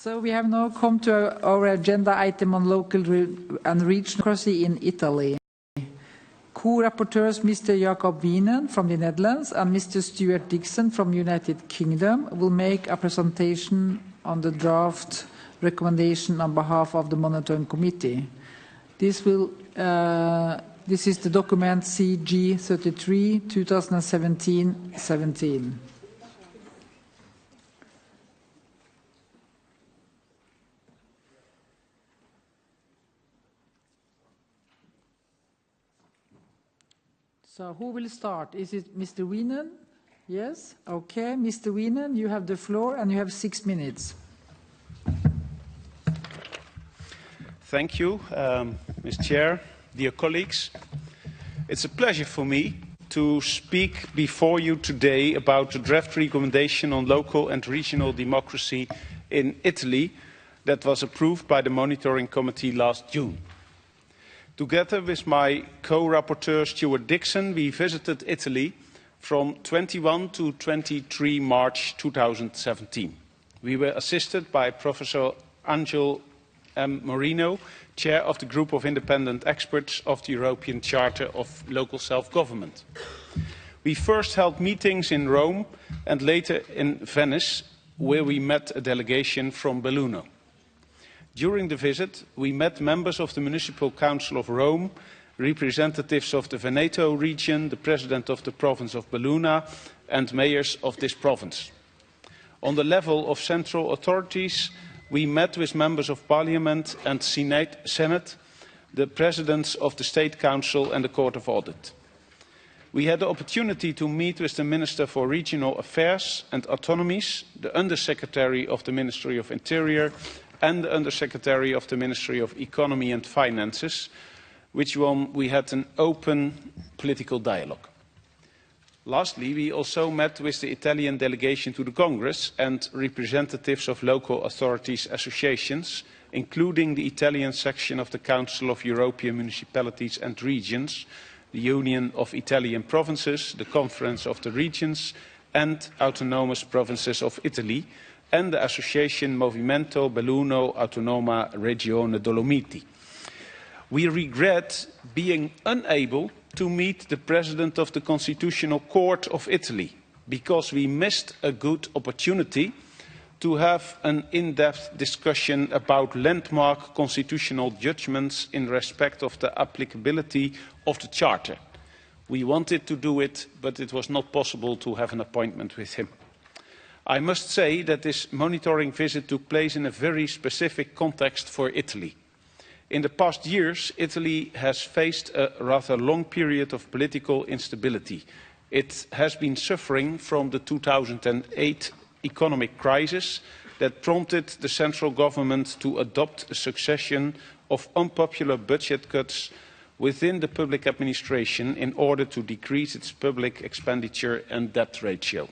So we have now come to our agenda item on local and regional democracy in Italy. Co-rapporteurs Mr. Jacob Wienen from the Netherlands and Mr. Stuart Dixon from the United Kingdom will make a presentation on the draft recommendation on behalf of the Monitoring Committee. This is the document CG 33, 2017-17. So who will start? Is it Mr. Wienen? Yes? Okay, Mr. Wienen, you have the floor and you have 6 minutes. Thank you, Ms. Chair, dear colleagues. It's a pleasure for me to speak before you today about the draft recommendation on local and regional democracy in Italy that was approved by the Monitoring Committee last June. Together with my co-rapporteur Stuart Dixon, we visited Italy from 21 to 23 March 2017. We were assisted by Professor Angel M. Marino, Chair of the Group of Independent Experts of the European Charter of Local Self-Government. We first held meetings in Rome and later in Venice, where we met a delegation from Belluno. During the visit, we met members of the Municipal Council of Rome, representatives of the Veneto region, the President of the province of Belluno, and mayors of this province. On the level of central authorities, we met with members of Parliament and Senate, the presidents of the State Council and the Court of Audit. We had the opportunity to meet with the Minister for Regional Affairs and Autonomies, the Undersecretary of the Ministry of Interior, and the Undersecretary of the Ministry of Economy and Finances, which we had an open political dialogue. Lastly, we also met with the Italian delegation to the Congress and representatives of local authorities associations, including the Italian section of the Council of European Municipalities and Regions, the Union of Italian Provinces, the Conference of the Regions, and Autonomous Provinces of Italy, and the association Movimento Belluno Autonoma Regione Dolomiti. We regret being unable to meet the President of the Constitutional Court of Italy because we missed a good opportunity to have an in-depth discussion about landmark constitutional judgments in respect of the applicability of the Charter. We wanted to do it, but it was not possible to have an appointment with him. I must say that this monitoring visit took place in a very specific context for Italy. In the past years, Italy has faced a rather long period of political instability. It has been suffering from the 2008 economic crisis that prompted the central government to adopt a succession of unpopular budget cuts within the public administration in order to decrease its public expenditure and debt ratio.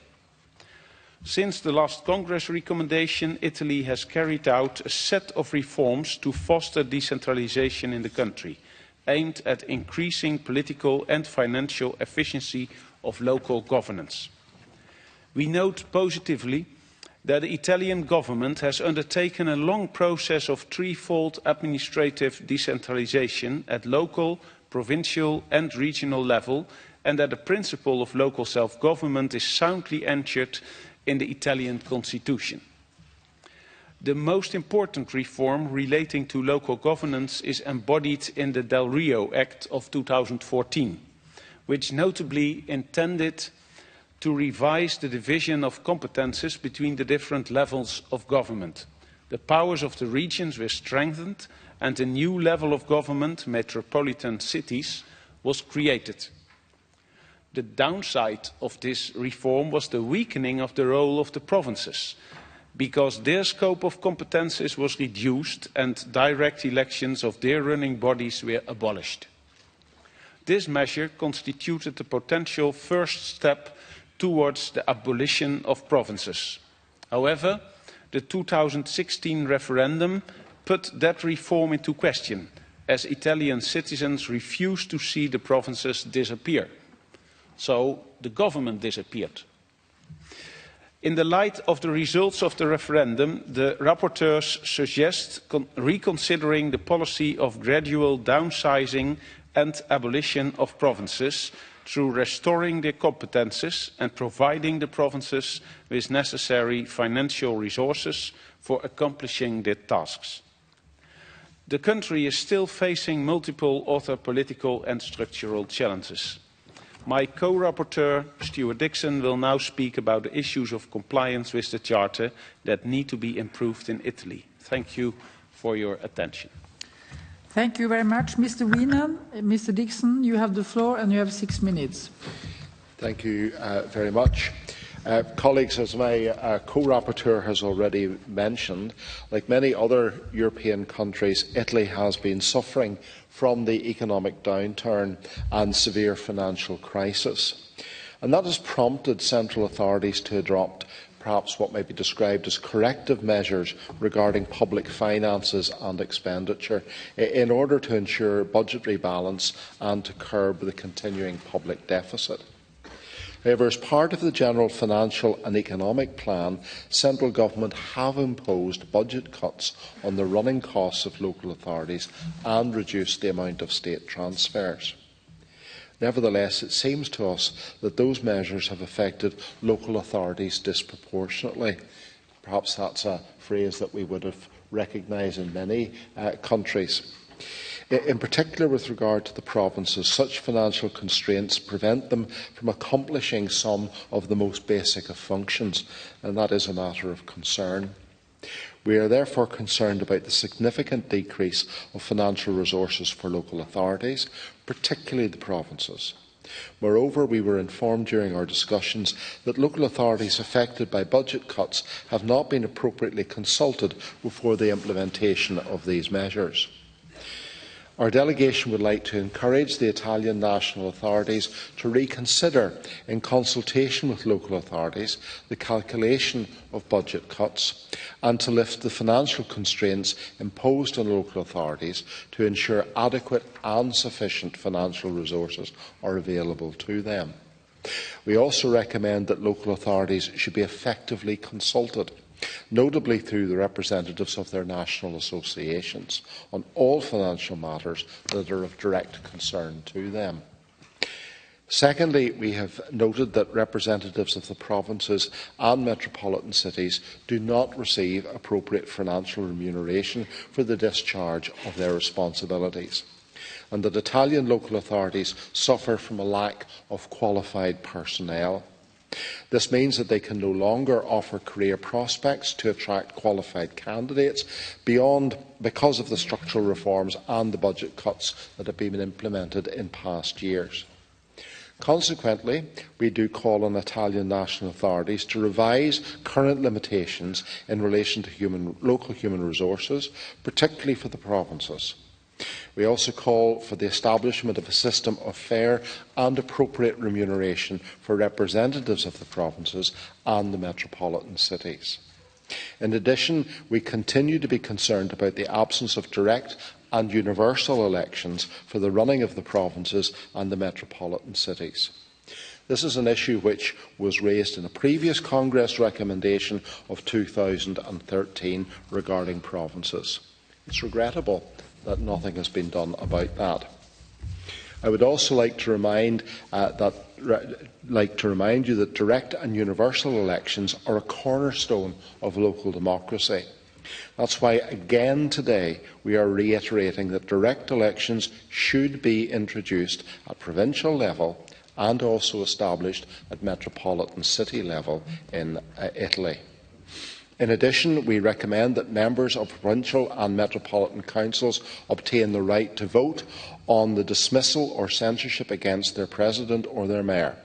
Since the last Congress recommendation, Italy has carried out a set of reforms to foster decentralization in the country, aimed at increasing political and financial efficiency of local governance. We note positively that the Italian government has undertaken a long process of threefold administrative decentralization at local, provincial and regional level, and that the principle of local self-government is soundly anchored in the Italian constitution. The most important reform relating to local governance is embodied in the Del Rio Act of 2014, which notably intended to revise the division of competences between the different levels of government. The powers of the regions were strengthened and a new level of government, metropolitan cities, was created. The downside of this reform was the weakening of the role of the provinces, because their scope of competences was reduced and direct elections of their running bodies were abolished. This measure constituted a potential first step towards the abolition of provinces. However, the 2016 referendum put that reform into question, as Italian citizens refused to see the provinces disappear. So the government disappeared. In the light of the results of the referendum, the rapporteurs suggest reconsidering the policy of gradual downsizing and abolition of provinces through restoring their competences and providing the provinces with necessary financial resources for accomplishing their tasks. The country is still facing multiple other political and structural challenges. My co-rapporteur, Stuart Dixon, will now speak about the issues of compliance with the Charter that need to be improved in Italy. Thank you for your attention. Thank you very much, Mr. Wiener. Mr. Dixon, you have the floor and you have 6 minutes. Thank you very much. Colleagues, as my co-rapporteur has already mentioned, like many other European countries, Italy has been suffering from the economic downturn and severe financial crisis. And that has prompted central authorities to adopt perhaps what may be described as corrective measures regarding public finances and expenditure in order to ensure budgetary balance and to curb the continuing public deficit. However, as part of the General Financial and Economic Plan, central government have imposed budget cuts on the running costs of local authorities and reduced the amount of state transfers. Nevertheless, it seems to us that those measures have affected local authorities disproportionately. Perhaps that's a phrase that we would have recognised in many countries. In particular, with regard to the provinces, such financial constraints prevent them from accomplishing some of the most basic of functions, and that is a matter of concern. We are therefore concerned about the significant decrease of financial resources for local authorities, particularly the provinces. Moreover, we were informed during our discussions that local authorities affected by budget cuts have not been appropriately consulted before the implementation of these measures. Our delegation would like to encourage the Italian national authorities to reconsider, in consultation with local authorities, the calculation of budget cuts and to lift the financial constraints imposed on local authorities to ensure adequate and sufficient financial resources are available to them. We also recommend that local authorities should be effectively consulted, notably through the representatives of their national associations, on all financial matters that are of direct concern to them. Secondly, we have noted that representatives of the provinces and metropolitan cities do not receive appropriate financial remuneration for the discharge of their responsibilities, and that Italian local authorities suffer from a lack of qualified personnel. This means that they can no longer offer career prospects to attract qualified candidates because of the structural reforms and the budget cuts that have been implemented in past years. Consequently, we do call on Italian national authorities to revise current limitations in relation to local human resources, particularly for the provinces. We also call for the establishment of a system of fair and appropriate remuneration for representatives of the provinces and the metropolitan cities. In addition, we continue to be concerned about the absence of direct and universal elections for the running of the provinces and the metropolitan cities. This is an issue which was raised in a previous Congress recommendation of 2013 regarding provinces. It's regrettable that nothing has been done about that. I would also like to remind you that direct and universal elections are a cornerstone of local democracy. That's why, again today, we are reiterating that direct elections should be introduced at provincial level and also established at metropolitan city level in Italy. In addition, we recommend that members of provincial and metropolitan councils obtain the right to vote on the dismissal or censorship against their president or their mayor.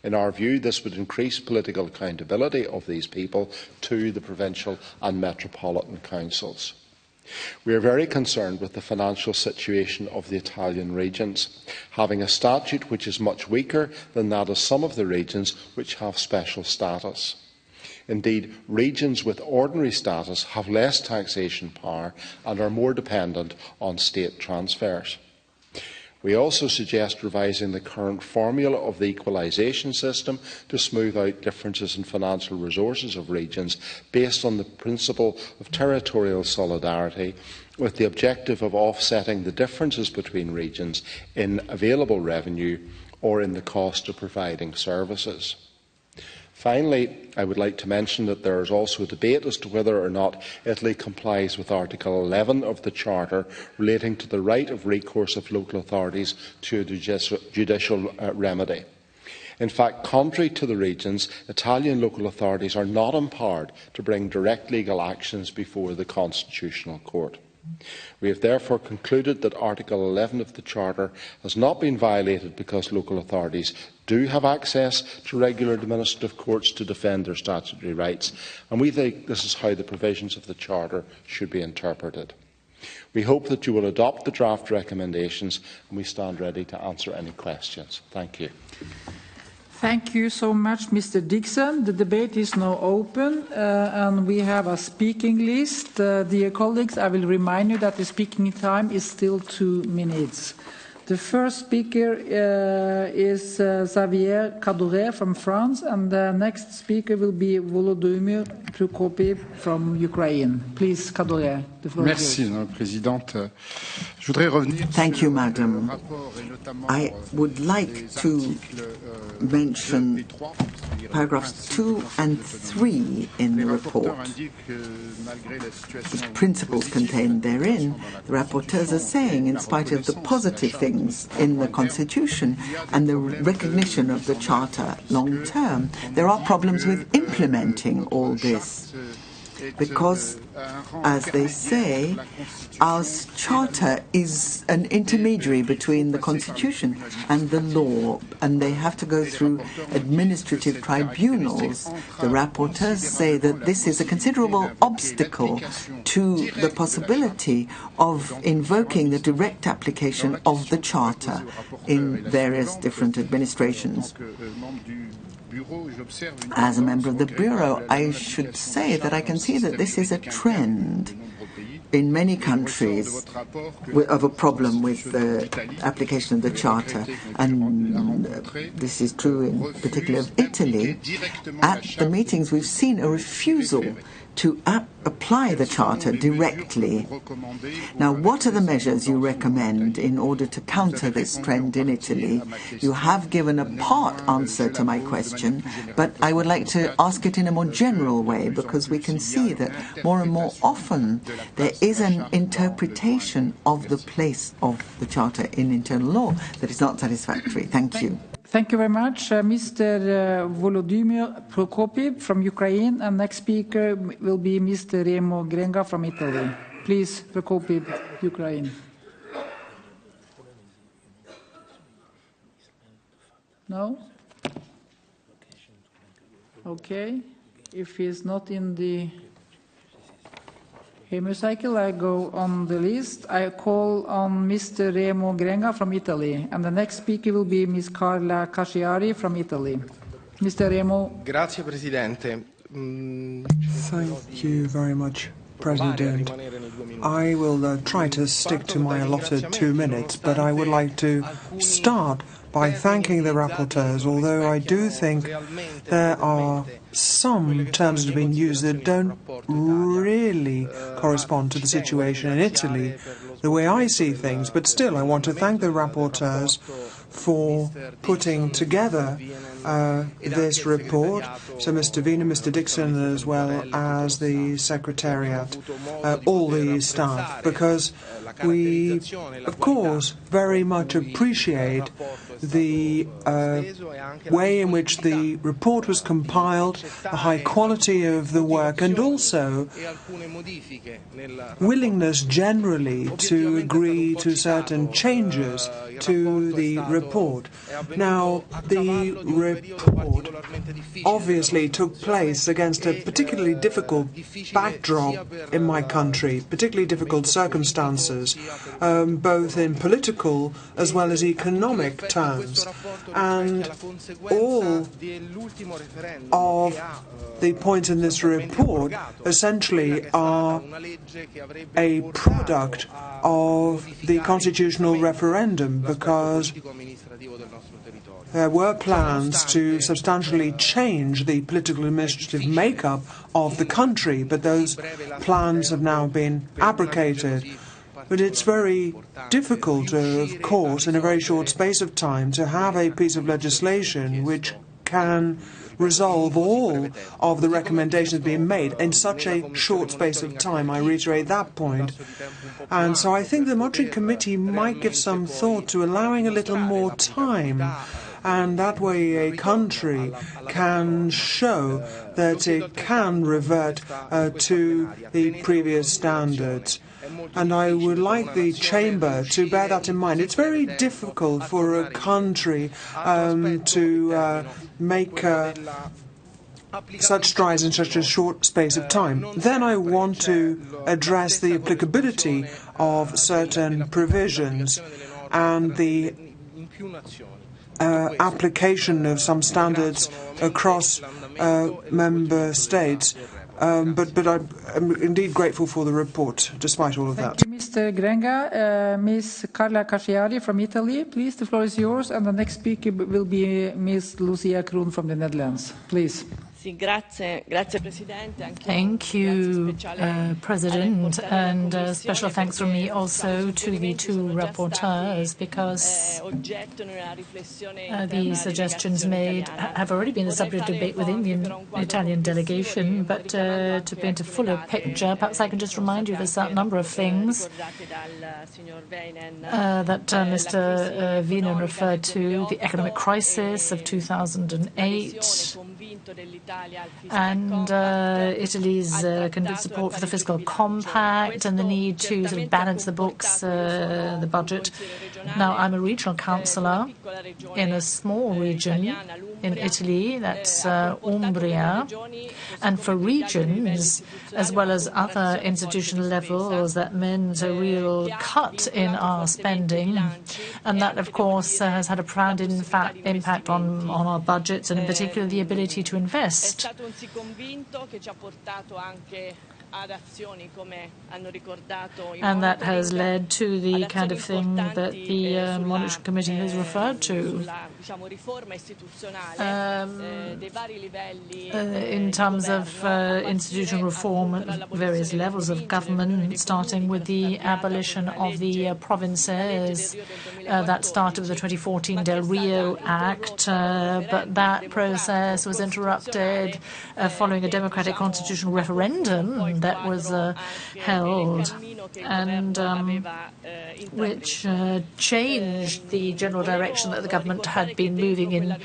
In our view, this would increase political accountability of these people to the provincial and metropolitan councils. We are very concerned with the financial situation of the Italian regions, having a statute which is much weaker than that of some of the regions which have special status. Indeed, regions with ordinary status have less taxation power and are more dependent on state transfers. We also suggest revising the current formula of the equalisation system to smooth out differences in financial resources of regions based on the principle of territorial solidarity, with the objective of offsetting the differences between regions in available revenue or in the cost of providing services. Finally, I would like to mention that there is also a debate as to whether or not Italy complies with Article 11 of the Charter relating to the right of recourse of local authorities to a judicial remedy. In fact, contrary to the regions, Italian local authorities are not empowered to bring direct legal actions before the Constitutional Court. We have therefore concluded that Article 11 of the Charter has not been violated because local authorities do have access to regular administrative courts to defend their statutory rights, and we think this is how the provisions of the Charter should be interpreted. We hope that you will adopt the draft recommendations, and we stand ready to answer any questions. Thank you. Thank you so much, Mr. Dixon. The debate is now open, and we have a speaking list. Dear colleagues, I will remind you that the speaking time is still 2 minutes. The first speaker is Xavier Cadouret from France, and the next speaker will be Volodymyr Prokopiev from Ukraine. Please, Cadouret, the floor is yours. Merci, Madame la Présidente. Je voudrais revenir Thank you, Madam. I would like to mention paragraphs 2 and 3 in the report. The principles contained therein, the rapporteurs are saying, in spite of the positive things in the Constitution and the recognition of the Charter long term, there are problems with implementing all this. Because, as they say, our Charter is an intermediary between the Constitution and the law, and they have to go through administrative tribunals. The rapporteurs say that this is a considerable obstacle to the possibility of invoking the direct application of the Charter in various different administrations. As a member of the Bureau, I should say that I can see that this is a trend in many countries of a problem with the application of the Charter, and this is true in particular of Italy. At the meetings, we've seen a refusal to apply the Charter directly. Now, what are the measures you recommend in order to counter this trend in Italy? You have given a part answer to my question, but I would like to ask it in a more general way, because we can see that more and more often there is an interpretation of the place of the Charter in internal law that is not satisfactory. Thank you. Thank you very much. Mr. Volodymyr Prokopiev from Ukraine, and next speaker will be Mr. Remo Grenga from Italy. Please, Prokopiev, Ukraine. No? Okay. If he's not in the hemicycle, I go on the list. I call on Mr. Remo Grenga from Italy, and the next speaker will be Ms. Carla Casciari from Italy. Mr. Remo. Grazie, Presidente. Thank you very much, President. I will try to stick to my allotted 2 minutes, but I would like to start by thanking the rapporteurs, although I do think there are some terms that have been used that don't really correspond to the situation in Italy, the way I see things. But still, I want to thank the rapporteurs for putting together this report, so Mr. Wiener, Mr. Dixon, as well as the Secretariat, all the staff, because we, of course, very much appreciate the way in which the report was compiled, the high quality of the work, and also willingness generally to agree to certain changes to the report. Now, the report obviously took place against a particularly difficult backdrop in my country, particularly difficult circumstances, both in political as well as economic terms. And all of the points in this report essentially are a product of the constitutional referendum, because there were plans to substantially change the political administrative makeup of the country, but those plans have now been abrogated. But it's very difficult, of course, in a very short space of time, to have a piece of legislation which can resolve all of the recommendations being made in such a short space of time. I reiterate that point. And so I think the Monitoring Committee might give some thought to allowing a little more time, and that way a country can show that it can revert to the previous standards. And I would like the Chamber to bear that in mind. It's very difficult for a country to make such strides in such a short space of time. Then I want to address the applicability of certain provisions and the application of some standards across member states. But I'm indeed grateful for the report, despite all of that. Thank you, Mr. Grenga. Ms. Carla Casciari from Italy, please, the floor is yours. And the next speaker will be Ms. Lucia Kroon from the Netherlands. Please. Thank you, President, and special thanks from me also to the two rapporteurs, because the suggestions made have already been the subject of debate within the Italian delegation. But to paint a fuller picture, perhaps I can just remind you of a number of things that Mr. Wiener referred to: the economic crisis of 2008, and Italy's convinced support for the fiscal compact and the need to sort of balance the books, the budget. Now, I'm a regional councillor in a small region in Italy, that's Umbria, and for regions, as well as other institutional levels, that meant a real cut in our spending, and that, of course, has had a profound impact on our budgets, and in particular the ability to invest. And that has led to the kind of thing that the Monitoring Committee has referred to in terms of institutional reform at various levels of government, starting with the abolition of the provinces. That started with the 2014 Del Rio Act, but that process was interrupted following a democratic constitutional referendum that was held, and which changed the general direction that the government had been moving in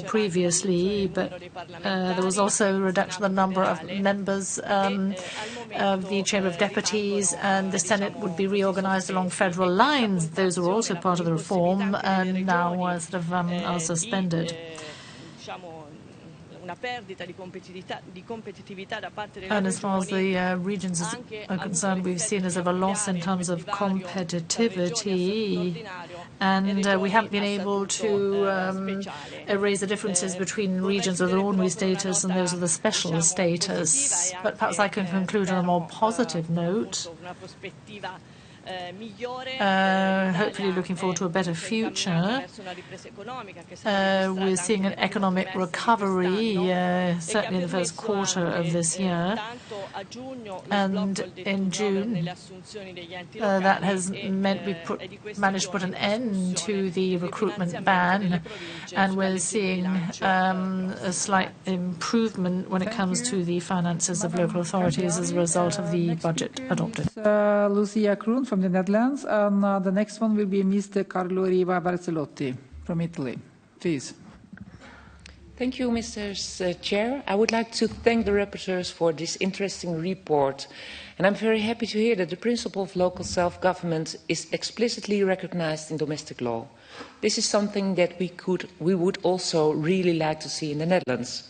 previously. But there was also a reduction in the number of members of the Chamber of Deputies, and the Senate would be reorganized along federal lines. Those were also part of the reform, and now are suspended. And as far as the regions are concerned, we've seen a loss in terms of competitivity, and we haven't been able to erase the differences between regions with ordinary status and those with a special status. But perhaps I can conclude on a more positive note. Hopefully looking forward to a better future. We're seeing an economic recovery, certainly in the first quarter of this year. And in June, that has meant we managed to put an end to the recruitment ban, and we're seeing a slight improvement when it comes to the finances of local authorities as a result of the budget adopted. Lucia Kroon from the Netherlands, and the next one will be Mr. Carlo Riva Barzellotti from Italy. Please. Thank you, Mr. Chair. I would like to thank the rapporteurs for this interesting report. And I'm very happy to hear that the principle of local self-government is explicitly recognized in domestic law. This is something that we would also really like to see in the Netherlands.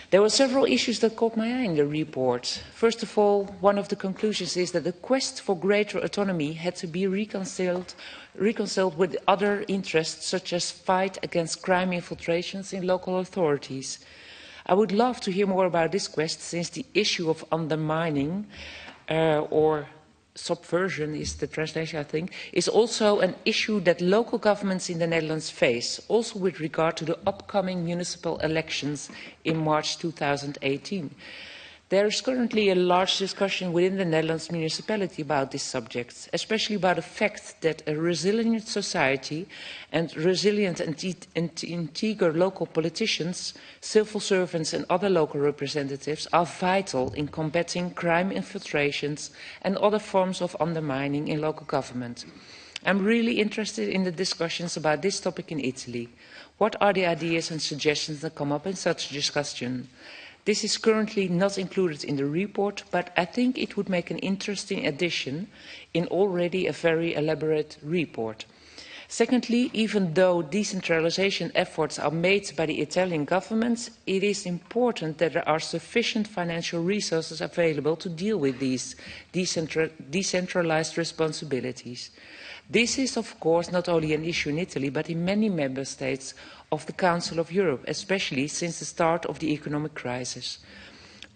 There were several issues that caught my eye in the report. First of all, one of the conclusions is that the quest for greater autonomy had to be reconciled with other interests, such as fight against crime infiltrations in local authorities. I would love to hear more about this quest, since the issue of undermining or subversion is the translation, I think, is also an issue that local governments in the Netherlands face, also with regard to the upcoming municipal elections in March 2018. There is currently a large discussion within the Netherlands municipality about this subject, especially about the fact that a resilient society and resilient and integral local politicians, civil servants and other local representatives are vital in combating crime infiltrations and other forms of undermining in local government. I'm really interested in the discussions about this topic in Italy. What are the ideas and suggestions that come up in such a discussion? This is currently not included in the report, but I think it would make an interesting addition in already a very elaborate report. Secondly, even though decentralization efforts are made by the Italian government, it is important that there are sufficient financial resources available to deal with these decentralized responsibilities. This is, of course, not only an issue in Italy, but in many member states of the Council of Europe, especially since the start of the economic crisis.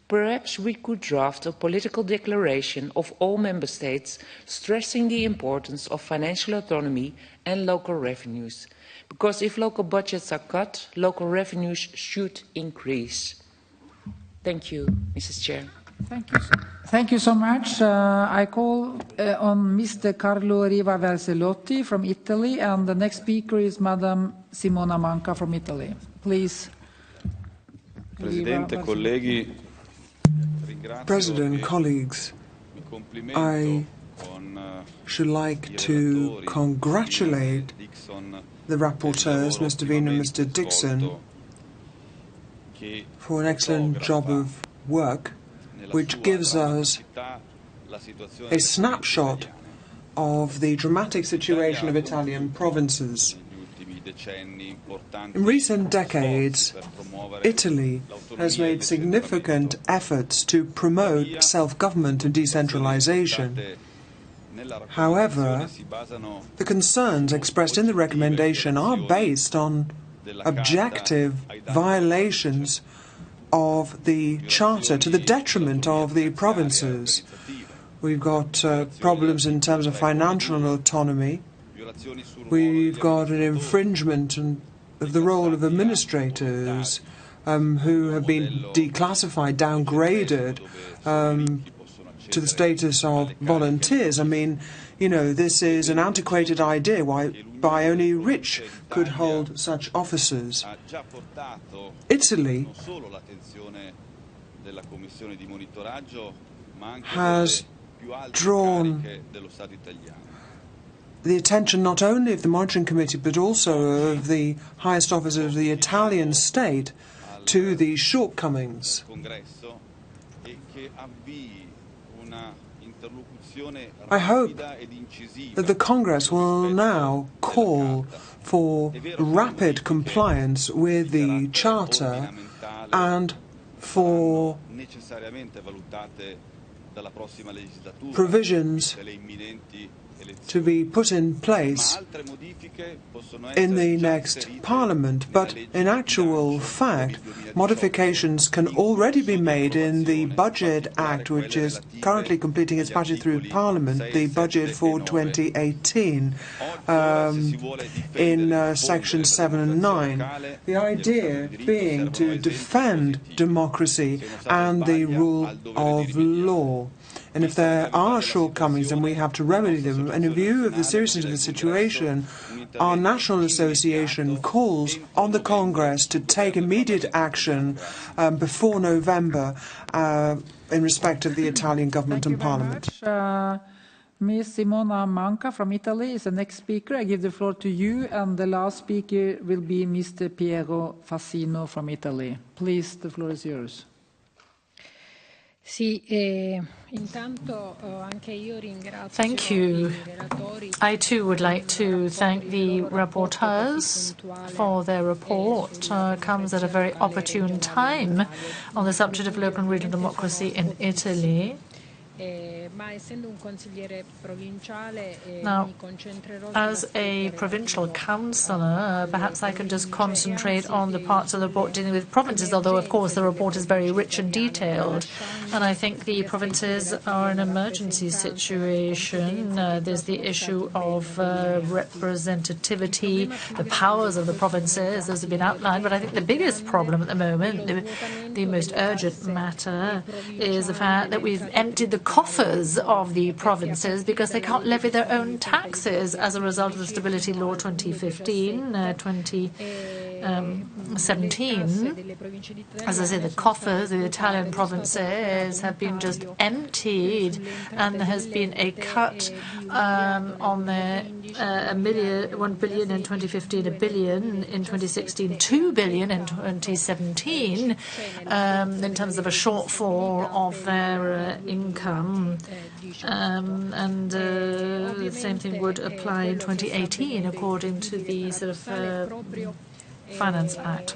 Perhaps we could draft a political declaration of all member states stressing the importance of financial autonomy and local revenues. Because if local budgets are cut, local revenues should increase. Thank you, Mrs. Chair. Thank you so much. I call on Mr. Carlo Riva Versellotti from Italy, and the next speaker is Madam Simona Manca from Italy. Please. Presidente, colleghi, President, colleagues, I should like to congratulate the rapporteurs, Mr. Bean and Mr. Dixon, for an excellent job of work, which gives us a snapshot of the dramatic situation of Italian provinces. In recent decades, Italy has made significant efforts to promote self-government and decentralization. However, the concerns expressed in the recommendation are based on objective violations of the Charter to the detriment of the provinces. We've got problems in terms of financial autonomy. We've got an infringement of the role of administrators who have been declassified, downgraded to the status of volunteers. I mean, you know, this is an antiquated idea why only rich could hold such offices. Italy has drawn the attention not only of the Monitoring Committee but also of the highest officers of the Italian state to these shortcomings. I hope that the Congress will now call for rapid compliance with the Charter and for provisions to be put in place in the next Parliament. But in actual fact, modifications can already be made in the Budget Act, which is currently completing its budget through Parliament, the budget for 2018, in Section 7 and 9. The idea being to defend democracy and the rule of law. And if there are shortcomings, then we have to remedy them. And in view of the seriousness of the situation, our National Association calls on the Congress to take immediate action before November in respect of the Italian government and Parliament. Ms. Simona Manca from Italy is the next speaker. I give the floor to you, and the last speaker will be Mr. Piero Fassino from Italy. Please, the floor is yours. Thank you. I too would like to thank the rapporteurs for their report. Comes at a very opportune time on the subject of local and regional democracy in Italy. Now, as a provincial councillor, perhaps I can just concentrate on the parts of the report dealing with provinces, although, of course, the report is very rich and detailed. And I think the provinces are an emergency situation. There's the issue of representativity, the powers of the provinces, those have been outlined. But I think the biggest problem at the moment, the most urgent matter, is the fact that we've emptied the coffers of the provinces because they can't levy their own taxes as a result of the Stability Law 2015, 2017. As I say, the coffers of the Italian provinces have been just emptied, and there has been a cut on their 1 billion in 2015, 1 billion in 2016, 2 billion in 2017, in terms of a shortfall of their income. And the same thing would apply in 2018, according to the sort of Finance Act.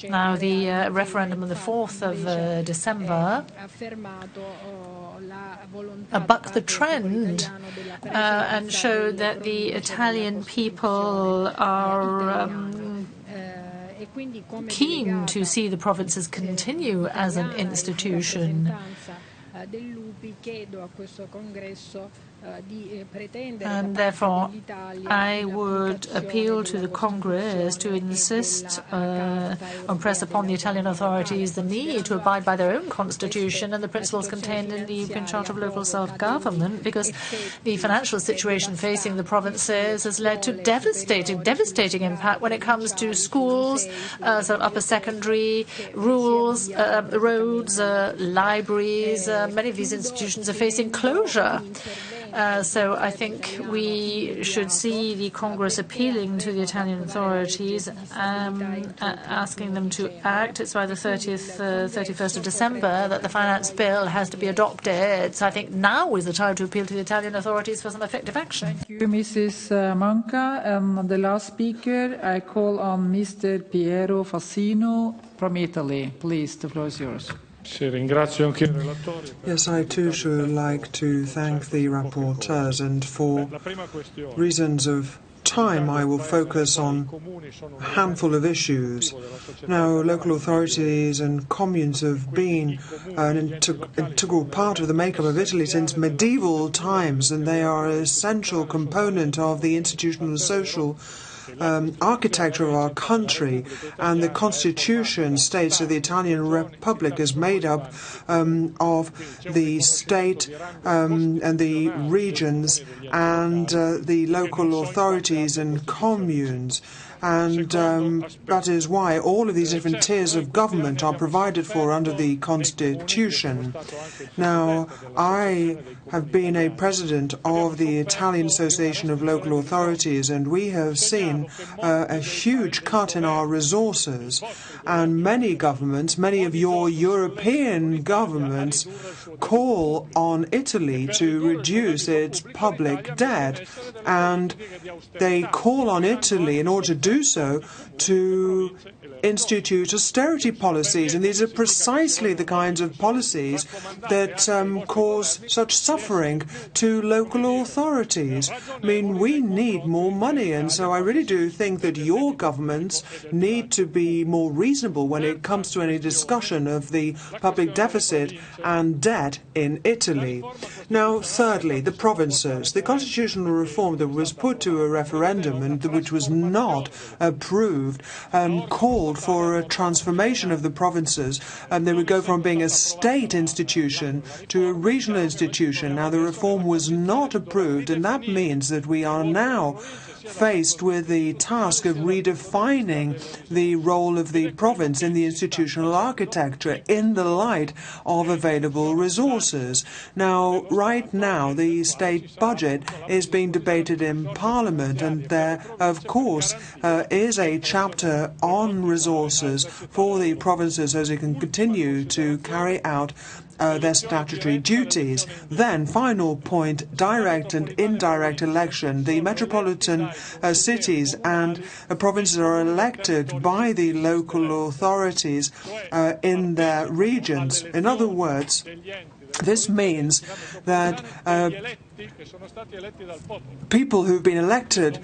Now, the referendum on the 4th of December bucked the trend and showed that the Italian people are keen to see the provinces continue as an institution. And therefore, I would appeal to the Congress to insist or press upon the Italian authorities the need to abide by their own constitution and the principles contained in the European Charter of Local Self-Government, because the financial situation facing the provinces has led to devastating impact when it comes to schools, sort of upper secondary, rules, roads, libraries. Many of these institutions are facing closure. So I think we should see the Congress appealing to the Italian authorities, asking them to act. It's by the 31st of December that the finance bill has to be adopted. So I think now is the time to appeal to the Italian authorities for some effective action. Thank you, Mrs. Manca. And the last speaker, I call on Mr. Piero Fassino from Italy. Please, the floor is yours. Yes, I too should like to thank the rapporteurs, and for reasons of time I will focus on a handful of issues. Now, local authorities and communes have been an integral part of the makeup of Italy since medieval times, and they are an essential component of the institutional and social architecture of our country, and the constitution states that the Italian Republic is made up of the state and the regions and the local authorities and communes. And that is why all of these different tiers of government are provided for under the Constitution. Now, I have been a president of the Italian Association of Local Authorities, and we have seen a huge cut in our resources. And many governments, many of your European governments, call on Italy to reduce its public debt. And they call on Italy, in order to do so, to institute austerity policies, and these are precisely the kinds of policies that cause such suffering to local authorities. I mean, we need more money, and so I really do think that your governments need to be more reasonable when it comes to any discussion of the public deficit and debt in Italy. Now, thirdly, the provinces. The constitutional reform that was put to a referendum and which was not approved called called for a transformation of the provinces, and they would go from being a state institution to a regional institution. Now, the reform was not approved, and that means that we are now faced with the task of redefining the role of the province in the institutional architecture in the light of available resources. Now, right now, the state budget is being debated in Parliament, and there, of course, is a chapter on resources for the provinces as they can continue to carry out their statutory duties. Then, final point, direct and indirect election. The metropolitan cities and provinces are elected by the local authorities in their regions. In other words, this means that people who've been elected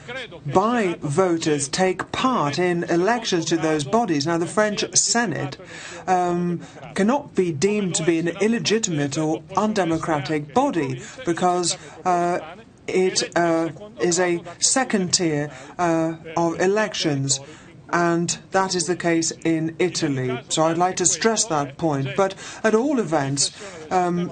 by voters take part in elections to those bodies. Now, the French Senate cannot be deemed to be an illegitimate or undemocratic body because it is a second tier of elections. And that is the case in Italy. So I'd like to stress that point. But at all events,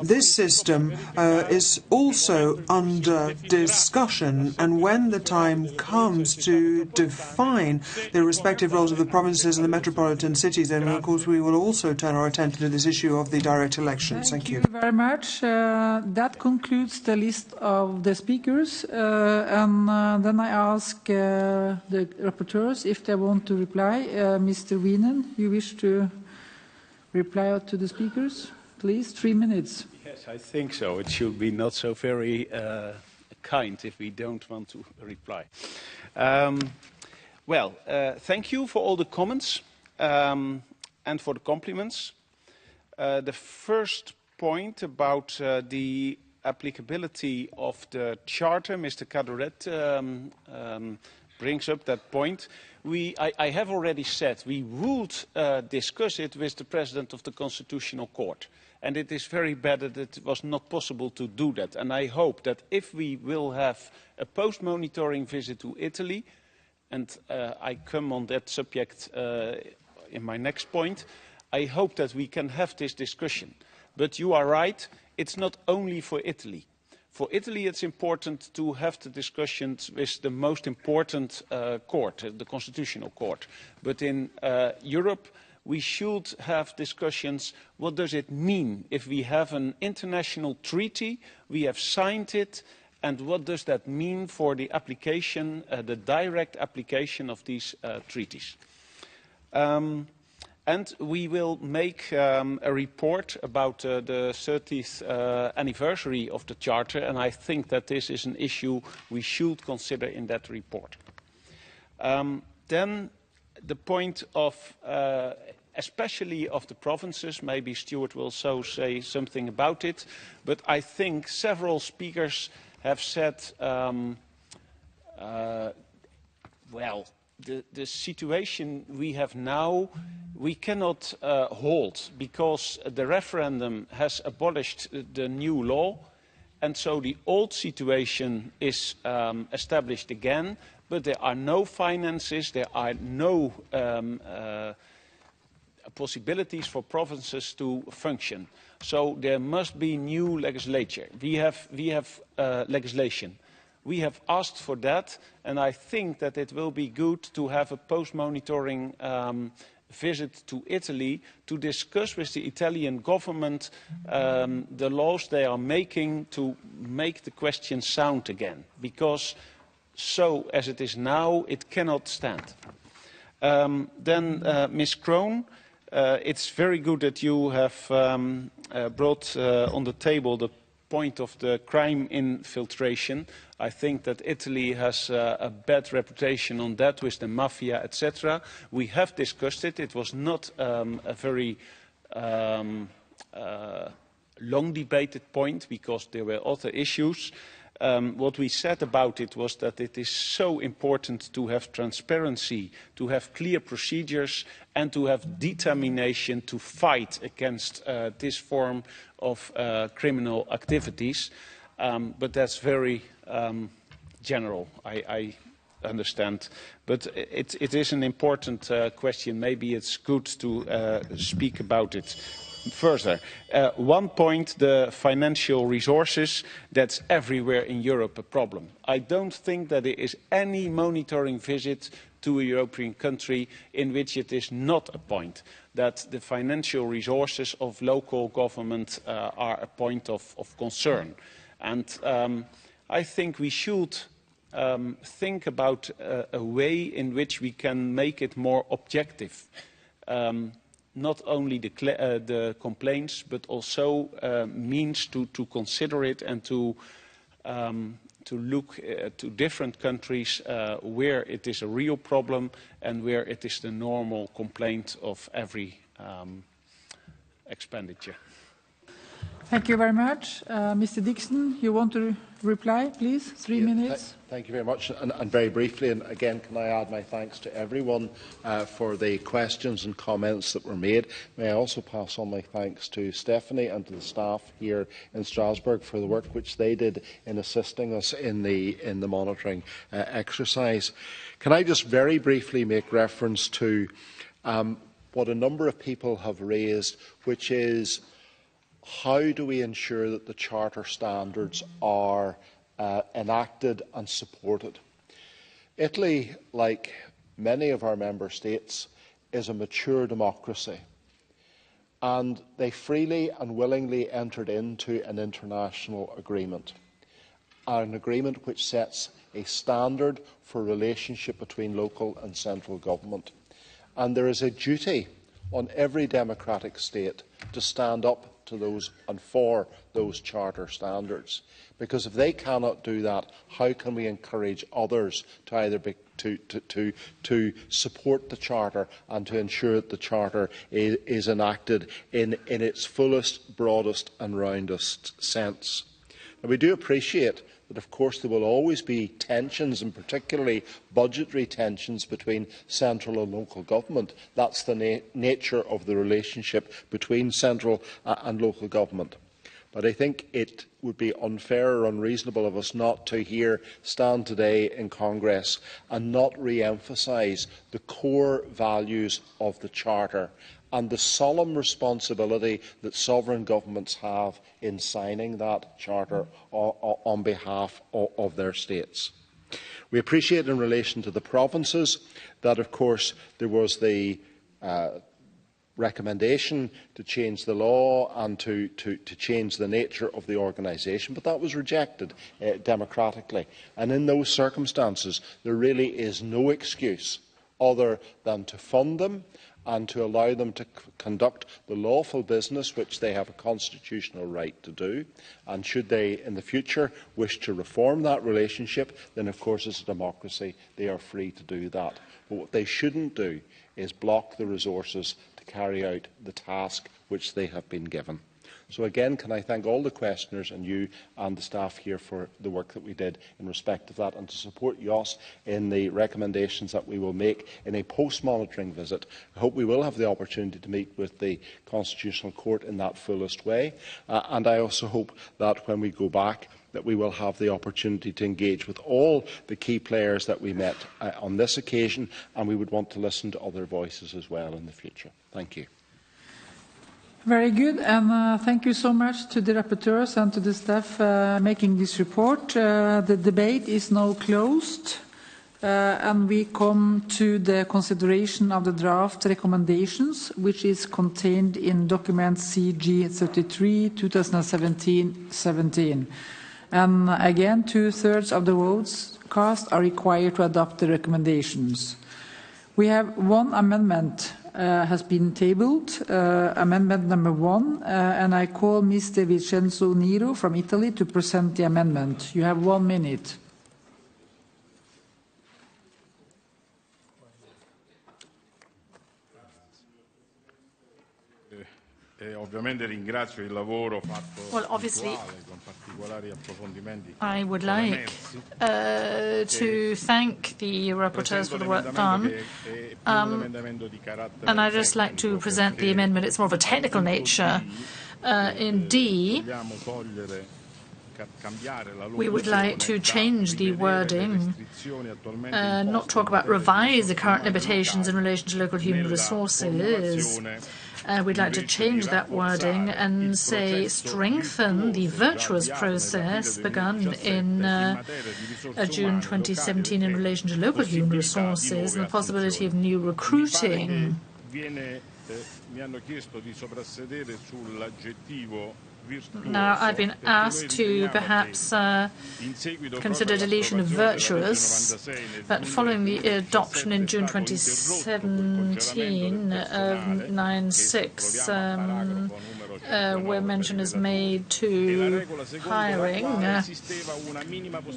this system is also under discussion. And when the time comes to define the respective roles of the provinces and the metropolitan cities, then of course we will also turn our attention to this issue of the direct elections. Thank you. Thank you very much. That concludes the list of the speakers. And then I ask the rapporteurs if they want to reply. Mr. Wienen, you wish to reply to the speakers? Please, 3 minutes. Yes, I think so. It should be not so very kind if we don't want to reply. Thank you for all the comments and for the compliments. The first point about the applicability of the Charter, Mr. Cadoret brings up that point. I have already said we would discuss it with the President of the Constitutional Court. And it is very bad that it was not possible to do that. And I hope that if we will have a post-monitoring visit to Italy, and I come on that subject in my next point, I hope that we can have this discussion. But you are right, it's not only for Italy. For Italy, it's important to have the discussions with the most important court, the Constitutional Court. But in Europe, we should have discussions. What does it mean if we have an international treaty, we have signed it, and what does that mean for the application, the direct application of these treaties? And we will make a report about the 30th anniversary of the Charter, and I think that this is an issue we should consider in that report. Then the point of, especially of the provinces, maybe Stuart will so say something about it, but I think several speakers have said, the situation we have now, we cannot hold because the referendum has abolished the new law, and so the old situation is established again, but there are no finances, there are no possibilities for provinces to function. So there must be new legislature. We have legislation. We have asked for that, and I think that it will be good to have a post-monitoring visit to Italy to discuss with the Italian government the laws they are making to make the question sound again, because so as it is now, it cannot stand. Then Ms. Kroon, it's very good that you have brought on the table the point of the crime infiltration. I think that Italy has a bad reputation on that with the mafia, etc. We have discussed it. It was not a very long debated point because there were other issues. What we said about it was that it is so important to have transparency, to have clear procedures, and to have determination to fight against this form of criminal activities. But that's very general. I understand. But it is an important question. Maybe it's good to speak about it further. One point, the financial resources, that's everywhere in Europe a problem. I don't think that there is any monitoring visit to a European country in which it is not a point, that the financial resources of local government are a point of concern. And I think we should think about a way in which we can make it more objective. Not only the complaints, but also means to consider it and to look to different countries where it is a real problem and where it is the normal complaint of every expenditure. Thank you very much. Mr. Dixon, you want to reply, please? 3 minutes. Thank you very much. And very briefly, and again, can I add my thanks to everyone for the questions and comments that were made. May I also pass on my thanks to Stephanie and to the staff here in Strasbourg for the work which they did in assisting us in the monitoring exercise. Can I just very briefly make reference to what a number of people have raised, which is how do we ensure that the Charter standards are enacted and supported? Italy, like many of our member states, is a mature democracy, and they freely and willingly entered into an international agreement, an agreement which sets a standard for relationship between local and central government. And there is a duty on every democratic state to stand up to those and for those Charter standards. Because if they cannot do that, how can we encourage others to either to support the Charter and to ensure that the Charter is enacted in its fullest, broadest and roundest sense? And we do appreciate that, of course, there will always be tensions, and particularly budgetary tensions, between central and local government. That's the nature of the relationship between central and local government. But I think it would be unfair or unreasonable of us not to stand today in Congress and not re-emphasise the core values of the Charter and the solemn responsibility that sovereign governments have in signing that Charter on behalf of their states. We appreciate in relation to the provinces that, of course, there was the recommendation to change the law and to change the nature of the organisation, but that was rejected democratically. And in those circumstances, there really is no excuse other than to fund them and to allow them to conduct the lawful business which they have a constitutional right to do. And should they in the future wish to reform that relationship, then of course as a democracy they are free to do that. But what they shouldn't do is block the resources to carry out the task which they have been given. So again, can I thank all the questioners and you and the staff here for the work that we did in respect of that, and to support YOS in the recommendations that we will make in a post-monitoring visit. I hope we will have the opportunity to meet with the Constitutional Court in that fullest way, and I also hope that when we go back that we will have the opportunity to engage with all the key players that we met on this occasion, and we would want to listen to other voices as well in the future. Thank you. Very good, and thank you so much to the rapporteurs and to the staff making this report. The debate is now closed, and we come to the consideration of the draft recommendations, which is contained in document CG 33, 2017-17. And again, 2/3 of the votes cast are required to adopt the recommendations. We have one amendment has been tabled, amendment number 1, and I call Mr. Vincenzo Niro from Italy to present the amendment. You have 1 minute. Well, obviously, I would like to thank the rapporteurs for the work done, and I'd just like to present the amendment. It's more of a technical nature. In D, We would like to change the wording, not talk about revise the current limitations in relation to local human resources. We'd like to change that wording and say strengthen the virtuous process begun in June 2017 in relation to local human resources and the possibility of new recruiting. Now, I've been asked to perhaps consider deletion of virtuous, but following the adoption in June 2017 of 9.6, where mention is made to hiring,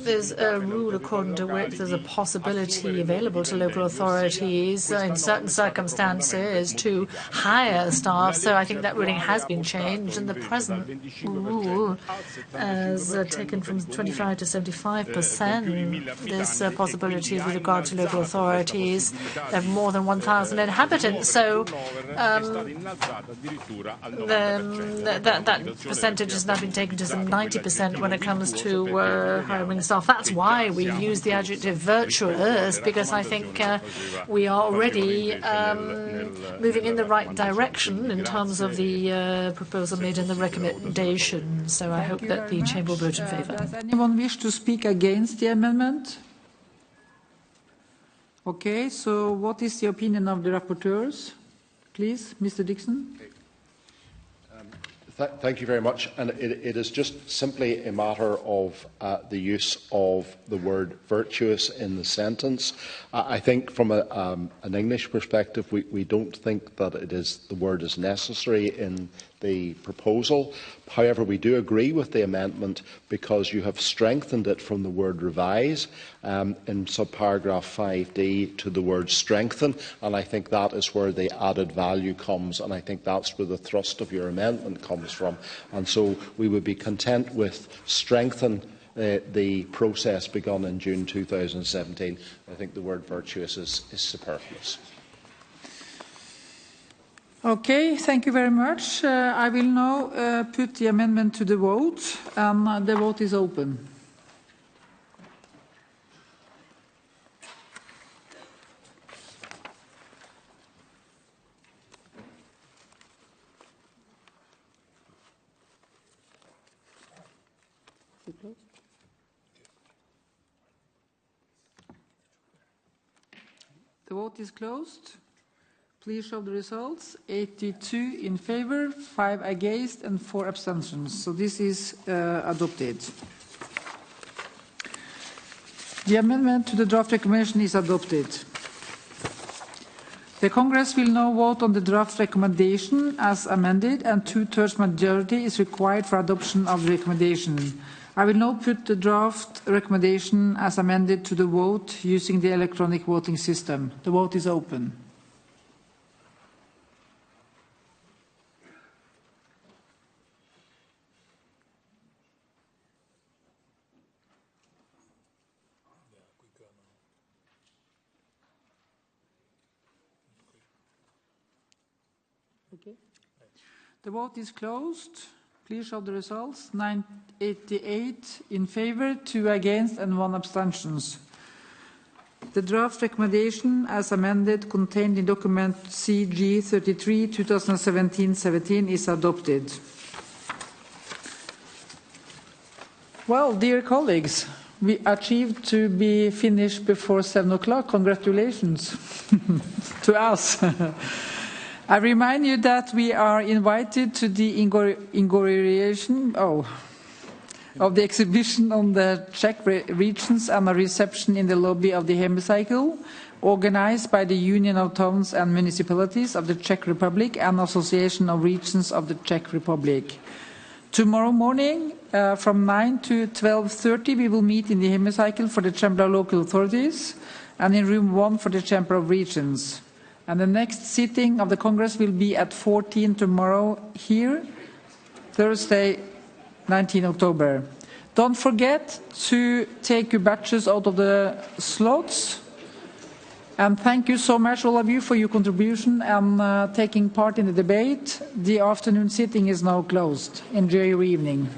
there's a rule according to which there's a possibility available to local authorities in certain circumstances to hire staff. So I think that ruling has been changed, and the present rule has taken from 25 to 75%. This possibility with regard to local authorities. They have more than 1,000 inhabitants, so that percentage has now been taken to some 90% when it comes to hiring staff. That's why we use the adjective virtuous, because I think we are already moving in the right direction in terms of the proposal made in the recommendation. So I hope that the Chamber will vote in favour. Does anyone wish to speak against the amendment? Okay, so what is the opinion of the rapporteurs? Please, Mr. Dixon. Thank you very much. And it is just simply a matter of the use of the word virtuous in the sentence. I think from an English perspective, we don't think that the word is necessary in the proposal. However, we do agree with the amendment because you have strengthened it from the word revise in subparagraph 5D to the word strengthen, and I think that is where the added value comes, and I think that's where the thrust of your amendment comes from. And so we would be content with strengthen the process begun in June 2017. I think the word virtuous is superfluous. Okay, thank you very much. I will now put the amendment to the vote, and the vote is open. The vote is closed. Please show the results. 82 in favour, 5 against and 4 abstentions. So this is adopted. The amendment to the draft recommendation is adopted. The Congress will now vote on the draft recommendation as amended, and 2/3 majority is required for adoption of the recommendation. I will now put the draft recommendation as amended to the vote using the electronic voting system. The vote is open. Okay. The vote is closed. Please show the results. 988 in favour, 2 against and 1 abstention. The draft recommendation as amended contained in document CG 33 2017-17 is adopted. Well, dear colleagues, we achieved to be finished before 7 o'clock. Congratulations to us. I remind you that we are invited to the inauguration of the exhibition on the Czech regions and a reception in the lobby of the hemicycle, organized by the Union of Towns and Municipalities of the Czech Republic and Association of Regions of the Czech Republic. Tomorrow morning, from 9 to 12:30, we will meet in the hemicycle for the Chamber of Local Authorities and in room 1 for the Chamber of Regions. And the next sitting of the Congress will be at 14 tomorrow here, Thursday, 19 October. Don't forget to take your badges out of the slots. And thank you so much, all of you, for your contribution and taking part in the debate. The afternoon sitting is now closed. Enjoy your evening.